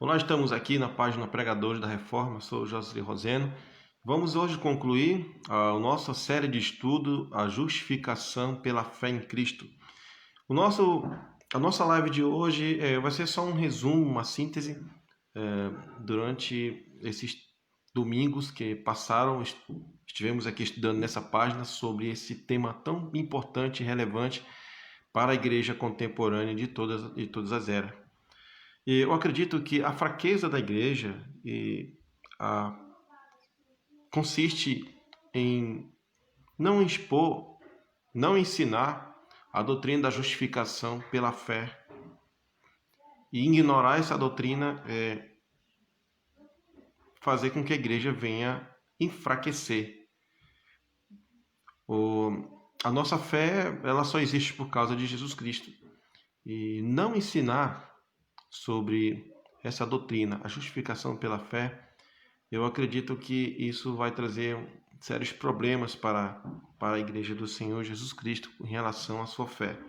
Olá, estamos aqui na página Pregadores da Reforma, sou José Roseno. Vamos hoje concluir a nossa série de estudo, a justificação pela fé em Cristo. A nossa live de hoje vai ser só um resumo, uma síntese durante esses domingos que passaram. Estivemos aqui estudando nessa página sobre esse tema tão importante e relevante para a igreja contemporânea de todas as eras. E eu acredito que a fraqueza da igreja a, consiste em não expor, não ensinar a doutrina da justificação pela fé. E ignorar essa doutrina é fazer com que a igreja venha enfraquecer. A nossa fé, ela só existe por causa de Jesus Cristo. E não ensinar sobre essa doutrina, a justificação pela fé, eu acredito que isso vai trazer sérios problemas para a igreja do Senhor Jesus Cristo em relação à sua fé.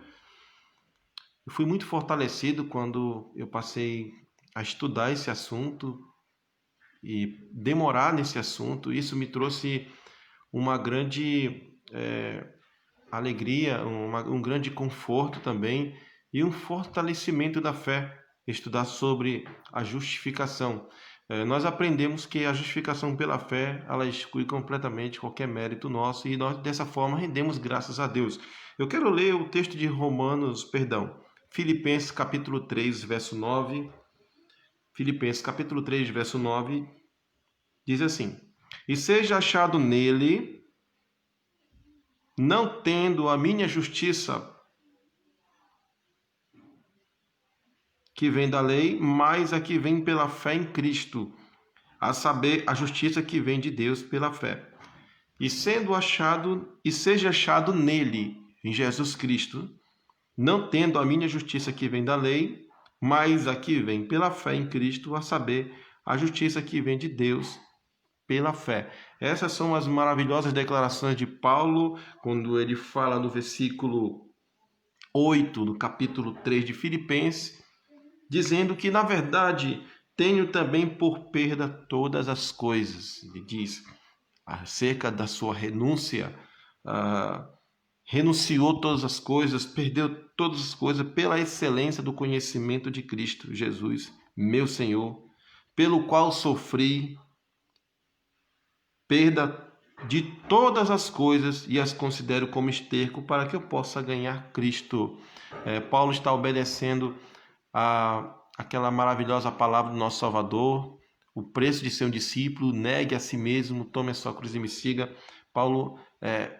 Eu fui muito fortalecido quando eu passei a estudar esse assunto e demorar nesse assunto. Isso me trouxe uma grande alegria, um grande conforto também e um fortalecimento da fé, estudar sobre a justificação. Nós aprendemos que a justificação pela fé, ela exclui completamente qualquer mérito nosso e nós dessa forma rendemos graças a Deus. Eu quero ler o texto de Filipenses capítulo 3, verso 9. Filipenses capítulo 3, verso 9 diz assim: "E seja achado nele, não tendo a minha justiça que vem da lei, mas a que vem pela fé em Cristo, a saber, a justiça que vem de Deus pela fé. E seja achado nele, em Jesus Cristo, não tendo a minha justiça que vem da lei, mas a que vem pela fé em Cristo, a saber, a justiça que vem de Deus pela fé." Essas são as maravilhosas declarações de Paulo, quando ele fala no versículo 8, do capítulo 3 de Filipenses, dizendo que, na verdade, tenho também por perda todas as coisas. Ele diz acerca da sua renúncia, renunciou todas as coisas, perdeu todas as coisas pela excelência do conhecimento de Cristo Jesus, meu Senhor, pelo qual sofri perda de todas as coisas e as considero como esterco para que eu possa ganhar Cristo. Paulo está obedecendo aquela maravilhosa palavra do nosso Salvador, o preço de ser um discípulo, negue a si mesmo, tome a sua cruz e me siga. Paulo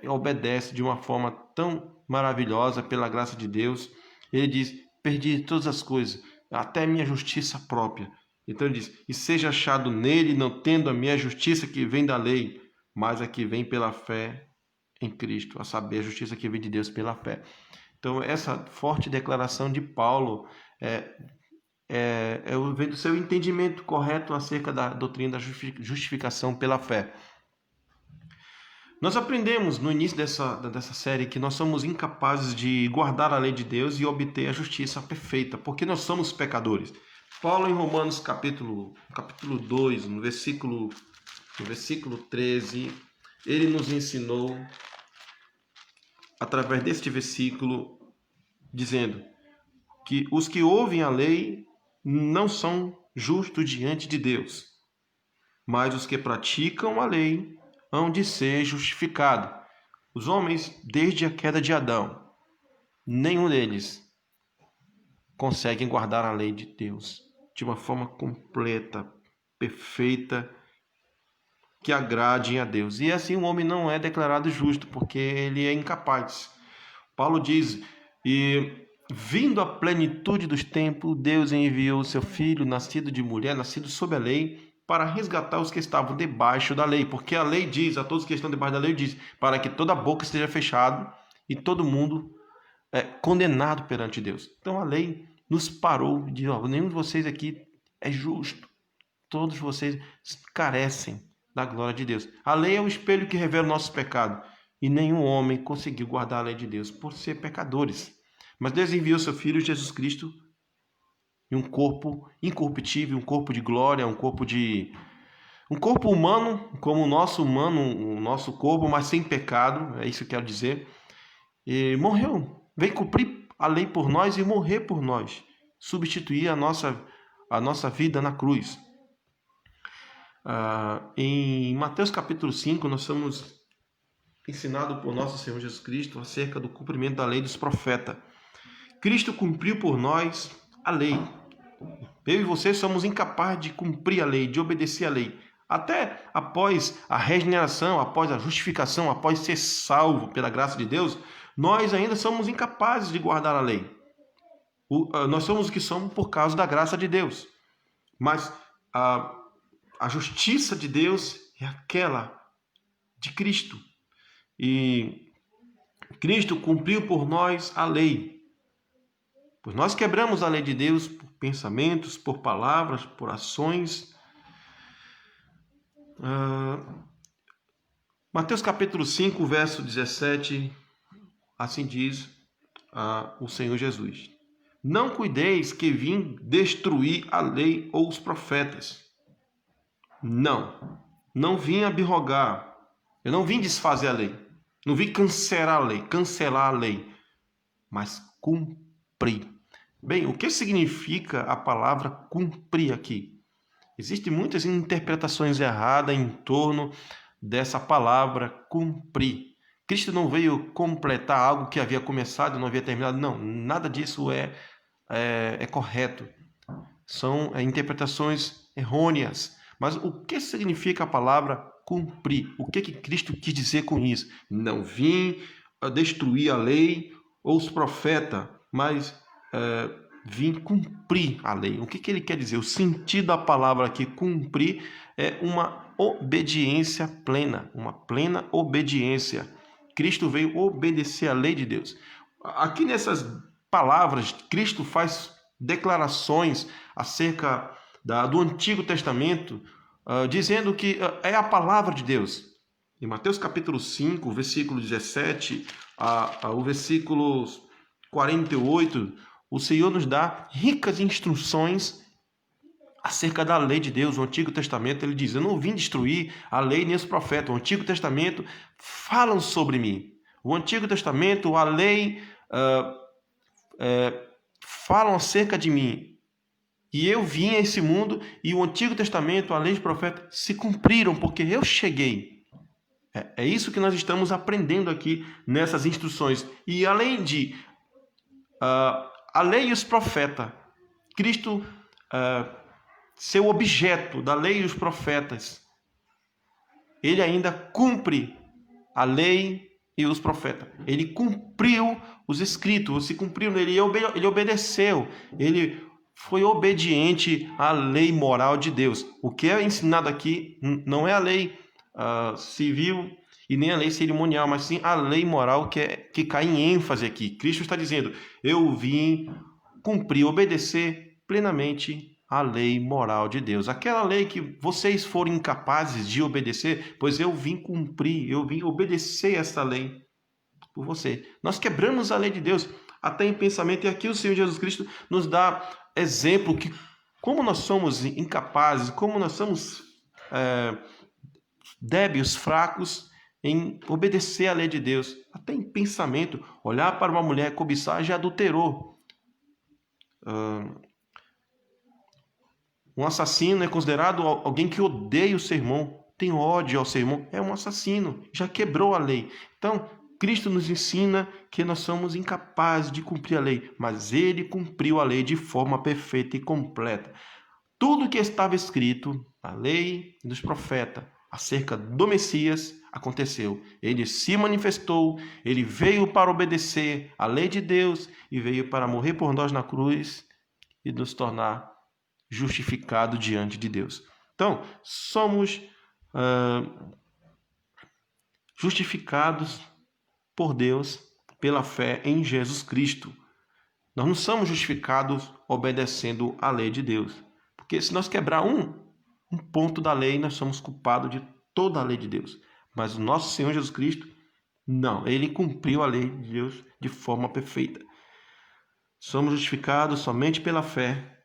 obedece de uma forma tão maravilhosa pela graça de Deus. Ele diz: perdi todas as coisas, até minha justiça própria. Então ele diz: e seja achado nele, não tendo a minha justiça que vem da lei, mas a que vem pela fé em Cristo, a saber, a justiça que vem de Deus pela fé. Então, essa forte declaração de Paulo vem do seu entendimento correto acerca da doutrina da justificação pela fé. Nós aprendemos no início dessa série que nós somos incapazes de guardar a lei de Deus e obter a justiça perfeita, porque nós somos pecadores. Paulo, em Romanos capítulo 2, no versículo 13, ele nos ensinou, através deste versículo, dizendo que os que ouvem a lei não são justos diante de Deus, mas os que praticam a lei hão de ser justificados. Os homens, desde a queda de Adão, nenhum deles conseguem guardar a lei de Deus de uma forma completa, perfeita, que agrade a Deus. E assim o homem não é declarado justo, porque ele é incapaz. Paulo diz: e vindo a plenitude dos tempos, Deus enviou o seu Filho, nascido de mulher, nascido sob a lei, para resgatar os que estavam debaixo da lei. Porque a lei diz, a todos que estão debaixo da lei, diz, para que toda boca esteja fechada e todo mundo é condenado perante Deus. Então a lei nos parou de: nenhum de vocês aqui é justo. Todos vocês carecem da glória de Deus. A lei é o espelho que revela o nosso pecado. E nenhum homem conseguiu guardar a lei de Deus por ser pecadores. Mas Deus enviou seu Filho Jesus Cristo e um corpo incorruptível, um corpo de glória, um corpo humano, como o nosso corpo, mas sem pecado, é isso que eu quero dizer. E morreu, veio cumprir a lei por nós e morrer por nós, substituir a nossa vida na cruz. Em Mateus capítulo 5, nós somos ensinados por nosso Senhor Jesus Cristo acerca do cumprimento da lei dos profetas. Cristo cumpriu por nós a lei. Eu e você somos incapazes de cumprir a lei, de obedecer a lei. Até após a regeneração, após a justificação, após ser salvo pela graça de Deus, nós ainda somos incapazes de guardar a lei. Nós somos o que somos por causa da graça de Deus. Mas a justiça de Deus é aquela de Cristo. E Cristo cumpriu por nós a lei. Pois nós quebramos a lei de Deus por pensamentos, por palavras, por ações. Mateus capítulo 5, verso 17, assim diz o Senhor Jesus: não cuideis que vim destruir a lei ou os profetas. Não vim abrogar. Eu não vim desfazer a lei. Não vim cancelar a lei, mas cumprir. Bem, o que significa a palavra cumprir aqui? Existem muitas interpretações erradas em torno dessa palavra cumprir. Cristo não veio completar algo que havia começado e não havia terminado. Não, nada disso é correto. São interpretações errôneas. Mas o que significa a palavra cumprir? O que Cristo quis dizer com isso? Não vim destruir a lei ou os profetas, mas vim cumprir a lei. O que ele quer dizer? O sentido da palavra aqui, cumprir, é uma obediência plena, uma plena obediência. Cristo veio obedecer a lei de Deus. Aqui nessas palavras, Cristo faz declarações acerca do Antigo Testamento, dizendo que é a palavra de Deus. Em Mateus capítulo 5, versículo 17, o versículo 48, o Senhor nos dá ricas instruções acerca da lei de Deus. O Antigo Testamento, ele diz: eu não vim destruir a lei nem os profetas. O Antigo Testamento falam sobre mim. O Antigo Testamento, a lei, falam acerca de mim. E eu vim a esse mundo e o Antigo Testamento, a lei de profeta, se cumpriram porque eu cheguei. É isso que nós estamos aprendendo aqui nessas instruções. E além de a lei e os profetas, Cristo ser o objeto da lei e os profetas, ele ainda cumpre a lei e os profetas. Ele cumpriu os escritos, se cumpriu nele, ele obedeceu, ele foi obediente à lei moral de Deus. O que é ensinado aqui não é a lei civil e nem a lei cerimonial, mas sim a lei moral que cai em ênfase aqui. Cristo está dizendo: eu vim cumprir, obedecer plenamente a lei moral de Deus. Aquela lei que vocês foram incapazes de obedecer, pois eu vim cumprir, eu vim obedecer essa lei por você. Nós quebramos a lei de Deus, até em pensamento, e aqui o Senhor Jesus Cristo nos dá exemplo que como nós somos incapazes, como nós somos débeis, fracos em obedecer a lei de Deus. Até em pensamento, olhar para uma mulher, cobiçar, já adulterou. Um assassino é considerado alguém que odeia o seu irmão, tem ódio ao seu irmão, é um assassino, já quebrou a lei. Então, Cristo nos ensina que nós somos incapazes de cumprir a lei, mas ele cumpriu a lei de forma perfeita e completa. Tudo que estava escrito na lei dos profetas acerca do Messias aconteceu. Ele se manifestou, ele veio para obedecer a lei de Deus e veio para morrer por nós na cruz e nos tornar justificados diante de Deus. Então, somos justificados por Deus pela fé em Jesus Cristo. Nós não somos justificados obedecendo a lei de Deus. Porque se nós quebrar um ponto da lei, nós somos culpados de toda a lei de Deus. Mas o nosso Senhor Jesus Cristo, não. Ele cumpriu a lei de Deus de forma perfeita. Somos justificados somente pela fé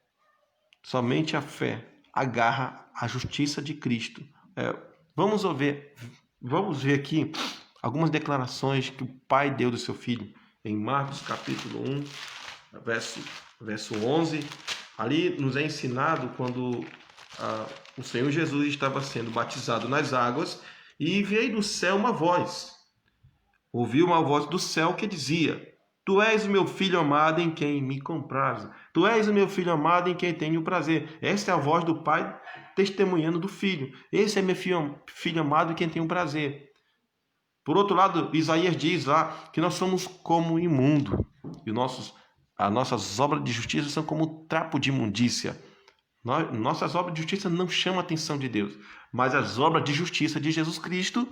Somente a fé agarra a justiça de Cristo. Vamos ver aqui algumas declarações que o Pai deu do seu Filho. Em Marcos capítulo 1, verso 11, ali nos é ensinado quando o Senhor Jesus estava sendo batizado nas águas e veio do céu uma voz. Ouviu uma voz do céu que dizia: Tu és o meu filho amado em quem me comprazo. Tu és o meu filho amado em quem tenho prazer. Essa é a voz do Pai testemunhando do Filho. Esse é meu filho amado em quem tenho prazer. Por outro lado, Isaías diz lá que nós somos como imundo. E as nossas obras de justiça são como trapo de imundícia. Nossas obras de justiça não chamam a atenção de Deus. Mas as obras de justiça de Jesus Cristo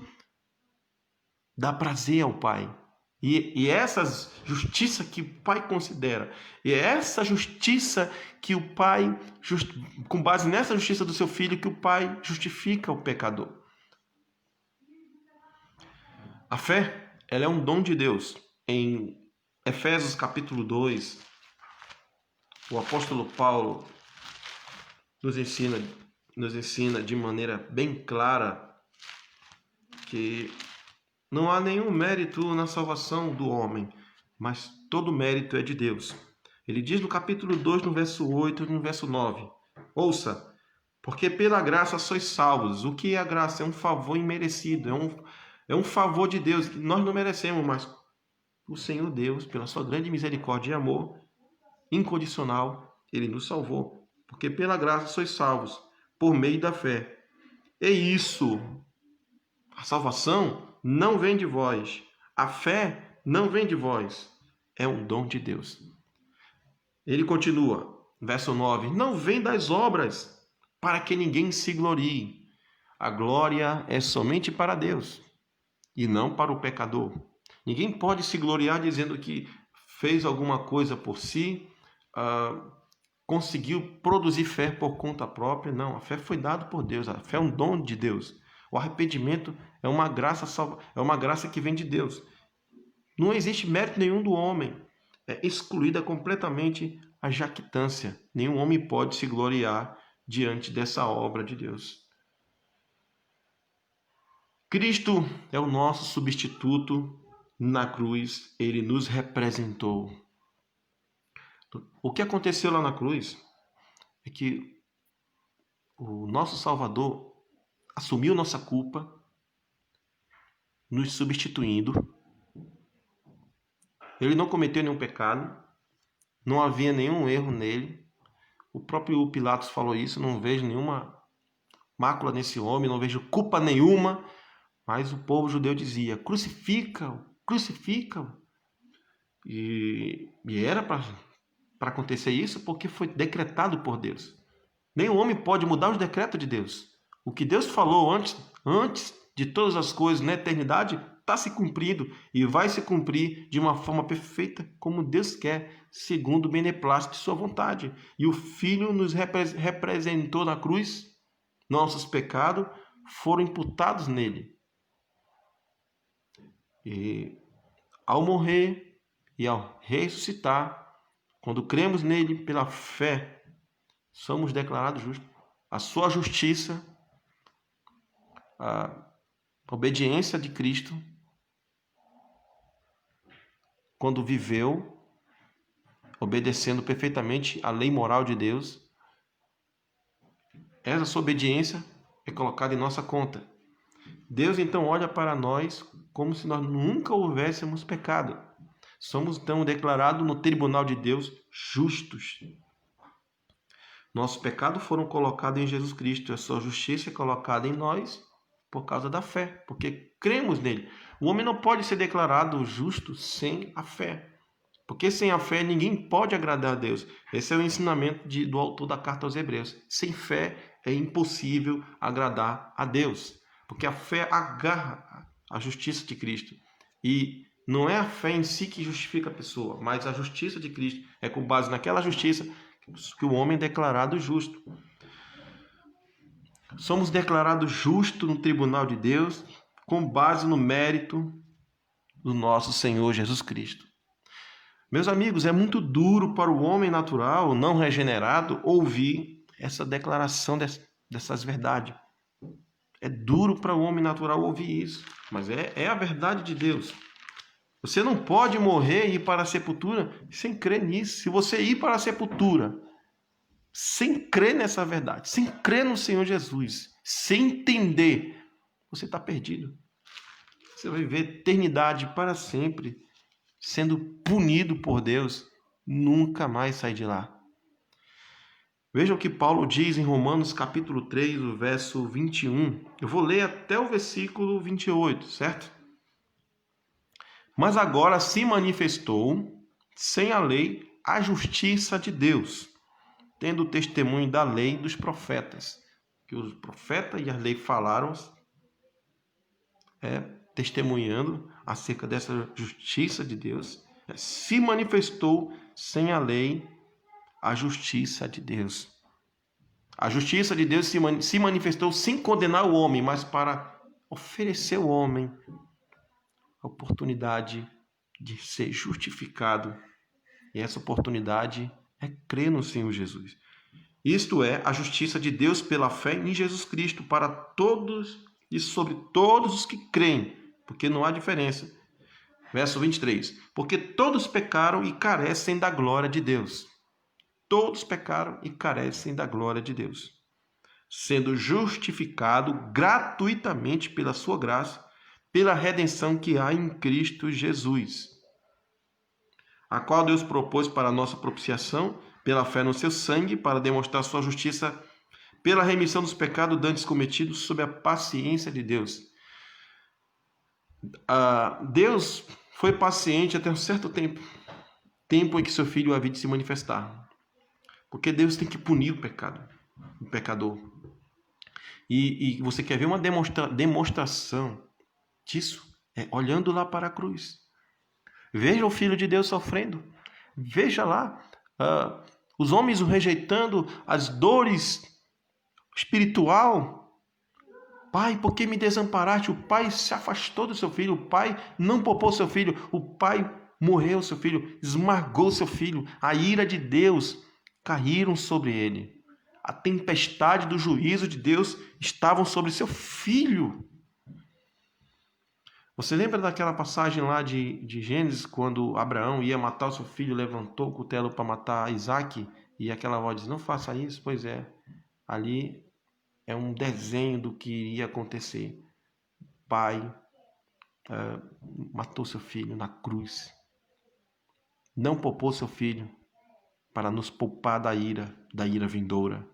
dá prazer ao Pai. E essa justiça que o Pai considera, e é essa justiça que o Pai, com base nessa justiça do seu Filho, que o Pai justifica o pecador. A fé, ela é um dom de Deus. Em Efésios capítulo 2, o apóstolo Paulo nos ensina de maneira bem clara que não há nenhum mérito na salvação do homem, mas todo mérito é de Deus. Ele diz no capítulo 2, no verso 8 e no verso 9. Ouça, porque pela graça sois salvos. O que é a graça? É um favor imerecido, é um favor de Deus que nós não merecemos, mas o Senhor Deus, pela sua grande misericórdia e amor incondicional, Ele nos salvou. Porque pela graça sois salvos, por meio da fé. É isso. A salvação não vem de vós. A fé não vem de vós. É um dom de Deus. Ele continua, verso 9. Não vem das obras, para que ninguém se glorie. A glória é somente para Deus, e não para o pecador. Ninguém pode se gloriar dizendo que fez alguma coisa por si, conseguiu produzir fé por conta própria. Não, a fé foi dada por Deus. A fé é um dom de Deus. O arrependimento é uma graça que vem de Deus. Não existe mérito nenhum do homem. É excluída completamente a jactância. Nenhum homem pode se gloriar diante dessa obra de Deus. Cristo é o nosso substituto na cruz. Ele nos representou. O que aconteceu lá na cruz é que o nosso Salvador assumiu nossa culpa, nos substituindo. Ele não cometeu nenhum pecado, não havia nenhum erro nele. O próprio Pilatos falou isso: não vejo nenhuma mácula nesse homem, não vejo culpa nenhuma. Mas o povo judeu dizia: crucifica-o, crucifica-o. E era para acontecer isso porque foi decretado por Deus. Nenhum homem pode mudar os decretos de Deus. O que Deus falou antes de todas as coisas na eternidade está se cumprindo e vai se cumprir de uma forma perfeita como Deus quer, segundo o beneplácito de sua vontade. E o Filho nos representou na cruz. Nossos pecados foram imputados nele. E ao morrer e ao ressuscitar, quando cremos nele pela fé, somos declarados justos. A sua justiça, a obediência de Cristo, quando viveu, obedecendo perfeitamente a lei moral de Deus, essa sua obediência é colocada em nossa conta. Deus então olha para nós como se nós nunca houvéssemos pecado. Somos então declarados no tribunal de Deus justos. Nossos pecados foram colocados em Jesus Cristo. A sua justiça é colocada em nós por causa da fé, porque cremos nele. O homem não pode ser declarado justo sem a fé, porque sem a fé ninguém pode agradar a Deus. Esse é o ensinamento do autor da carta aos Hebreus. Sem fé é impossível agradar a Deus, porque a fé agarra a justiça de Cristo. E não é a fé em si que justifica a pessoa, mas a justiça de Cristo é com base naquela justiça que o homem é declarado justo. Somos declarados justos no tribunal de Deus com base no mérito do nosso Senhor Jesus Cristo. Meus amigos, é muito duro para o homem natural, não regenerado, ouvir essa declaração dessas verdades. É duro para o homem natural ouvir isso, mas é a verdade de Deus. Você não pode morrer e ir para a sepultura sem crer nisso. Se você ir para a sepultura sem crer nessa verdade, sem crer no Senhor Jesus, sem entender, você está perdido. Você vai viver eternidade para sempre, sendo punido por Deus, nunca mais sai de lá. Veja o que Paulo diz em Romanos capítulo 3, o verso 21. Eu vou ler até o versículo 28, certo? Mas agora se manifestou, sem a lei, a justiça de Deus, tendo o testemunho da lei dos profetas. Que os profetas e a lei falaram, testemunhando acerca dessa justiça de Deus. Se manifestou sem a lei, a justiça de Deus. A justiça de Deus se manifestou sem condenar o homem, mas para oferecer ao homem a oportunidade de ser justificado. E essa oportunidade é crer no Senhor Jesus. Isto é, a justiça de Deus pela fé em Jesus Cristo para todos e sobre todos os que creem, porque não há diferença. Verso 23. Porque todos pecaram e carecem da glória de Deus. Todos pecaram e carecem da glória de Deus, sendo justificado gratuitamente pela sua graça, pela redenção que há em Cristo Jesus, a qual Deus propôs para a nossa propiciação, pela fé no seu sangue, para demonstrar sua justiça, pela remissão dos pecados dantes cometidos, sob a paciência de Deus. Deus foi paciente até um certo tempo em que seu filho havia de se manifestar. Porque Deus tem que punir o pecador. E você quer ver uma demonstração disso? Olhando lá para a cruz. Veja o Filho de Deus sofrendo. Veja lá os homens o rejeitando, as dores espiritual. Pai, por que me desamparaste? O pai se afastou do seu filho. O pai não poupou seu filho. O pai morreu seu filho. Esmagou seu filho. A ira de Deus caíram sobre ele. A tempestade do juízo de Deus estavam sobre seu filho. Você lembra daquela passagem lá de Gênesis, quando Abraão ia matar o seu filho, levantou o cutelo para matar Isaac, e aquela voz diz, não faça isso? Pois é, ali é um desenho do que iria acontecer. O pai matou seu filho na cruz. Não poupou seu filho, para nos poupar da ira vindoura.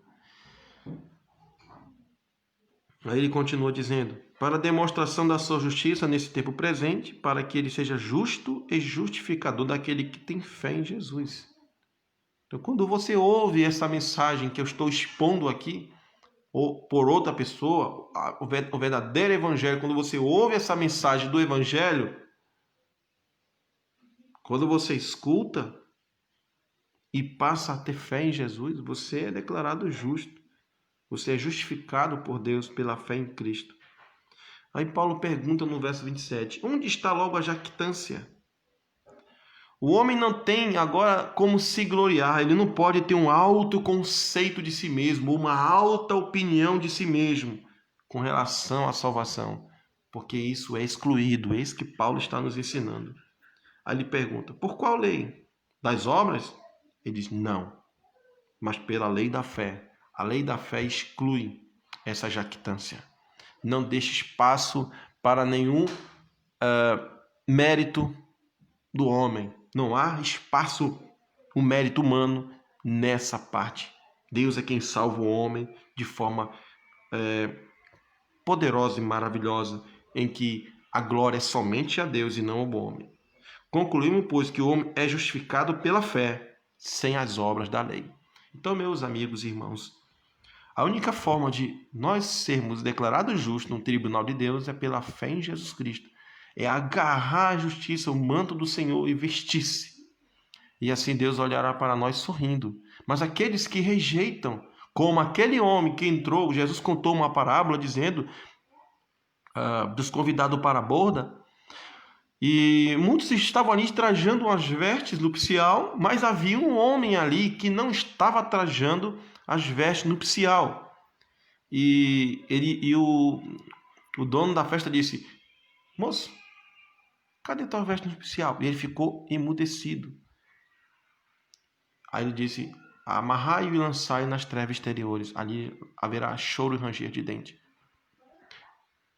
Aí ele continua dizendo, para demonstração da sua justiça nesse tempo presente, para que ele seja justo e justificador daquele que tem fé em Jesus. Então, quando você ouve essa mensagem que eu estou expondo aqui, ou por outra pessoa, o verdadeiro evangelho, quando você ouve essa mensagem do evangelho, quando você escuta e passa a ter fé em Jesus, você é declarado justo. Você é justificado por Deus pela fé em Cristo. Aí Paulo pergunta no verso 27, onde está logo a jactância? O homem não tem agora como se gloriar, ele não pode ter um alto conceito de si mesmo, uma alta opinião de si mesmo com relação à salvação, porque isso é excluído, é isso que Paulo está nos ensinando. Aí ele pergunta, por qual lei? Das obras? Ele diz, não, mas pela lei da fé. A lei da fé exclui essa jactância. Não deixa espaço para nenhum mérito do homem. Não há espaço, o mérito humano nessa parte. Deus é quem salva o homem de forma poderosa e maravilhosa, em que a glória é somente a Deus e não ao homem. Concluímos, pois, que o homem é justificado pela fé, sem as obras da lei. Então, meus amigos e irmãos, a única forma de nós sermos declarados justos no tribunal de Deus é pela fé em Jesus Cristo. É agarrar a justiça, o manto do Senhor e vestir-se. E assim Deus olhará para nós sorrindo. Mas aqueles que rejeitam, como aquele homem que entrou, Jesus contou uma parábola dizendo dos convidados para a borda, e muitos estavam ali trajando as vestes nupcial, mas havia um homem ali que não estava trajando as vestes nupcial. E o dono da festa disse: moço, cadê tua veste nupcial? E ele ficou emudecido. Aí ele disse: amarrai-o e lançai nas trevas exteriores, ali haverá choro e ranger de dente.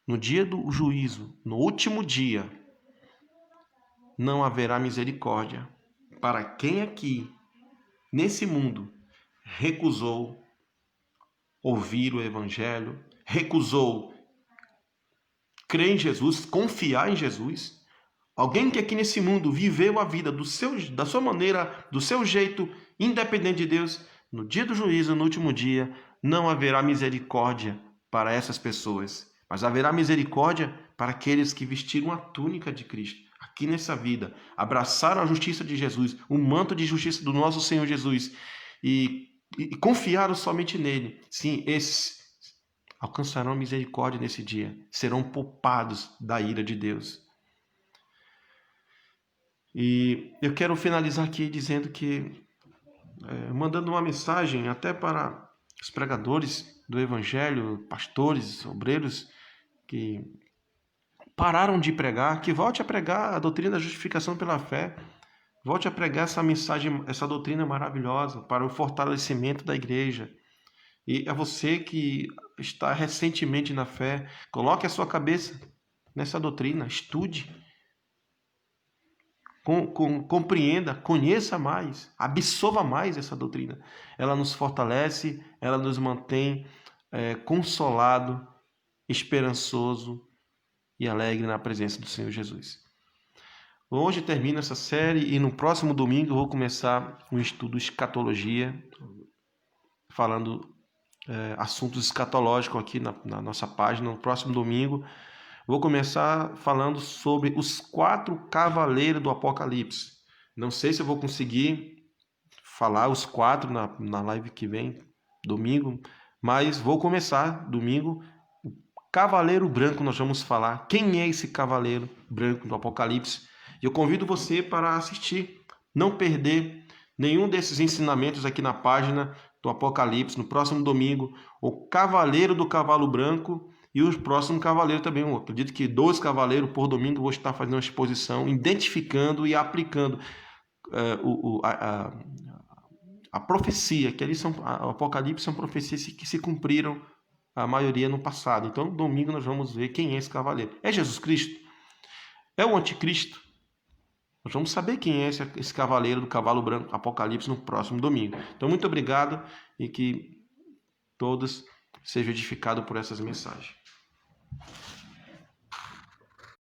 No dia do juízo, no último dia, não haverá misericórdia para quem aqui, nesse mundo, recusou ouvir o Evangelho, recusou crer em Jesus, confiar em Jesus. Alguém que aqui nesse mundo viveu a vida da sua maneira, do seu jeito, independente de Deus, no dia do juízo, no último dia, não haverá misericórdia para essas pessoas, mas haverá misericórdia para aqueles que vestiram a túnica de Cristo, aqui nessa vida, abraçaram a justiça de Jesus, o manto de justiça do nosso Senhor Jesus, e confiaram somente nele. Sim, esses alcançarão misericórdia nesse dia, serão poupados da ira de Deus. E eu quero finalizar aqui dizendo que, mandando uma mensagem até para os pregadores do Evangelho, pastores, obreiros, que pararam de pregar, que volte a pregar a doutrina da justificação pela fé, volte a pregar essa mensagem, essa doutrina maravilhosa para o fortalecimento da igreja. E é você que está recentemente na fé, coloque a sua cabeça nessa doutrina, estude, compreenda, conheça mais, absorva mais essa doutrina. Ela nos fortalece, ela nos mantém consolado, esperançoso e alegre na presença do Senhor Jesus. Hoje termina essa série e no próximo domingo eu vou começar um estudo de escatologia, falando assuntos escatológicos aqui na nossa página. No próximo domingo vou começar falando sobre os 4 cavaleiros do Apocalipse. Não sei se eu vou conseguir falar os 4 na live que vem, domingo, mas vou começar domingo. O Cavaleiro Branco nós vamos falar. Quem é esse Cavaleiro Branco do Apocalipse? E eu convido você para assistir, não perder nenhum desses ensinamentos aqui na página do Apocalipse. No próximo domingo, o Cavaleiro do Cavalo Branco e o próximo cavaleiro também. Eu acredito que 2 cavaleiros por domingo eu vou estar fazendo uma exposição, identificando e aplicando a profecia, que ali o Apocalipse são profecias que se cumpriram, a maioria no passado. Então, domingo nós vamos ver quem é esse cavaleiro. É Jesus Cristo? É o anticristo? Nós vamos saber quem é esse cavaleiro do cavalo branco, Apocalipse, no próximo domingo. Então, muito obrigado e que todos sejam edificados por essas mensagens.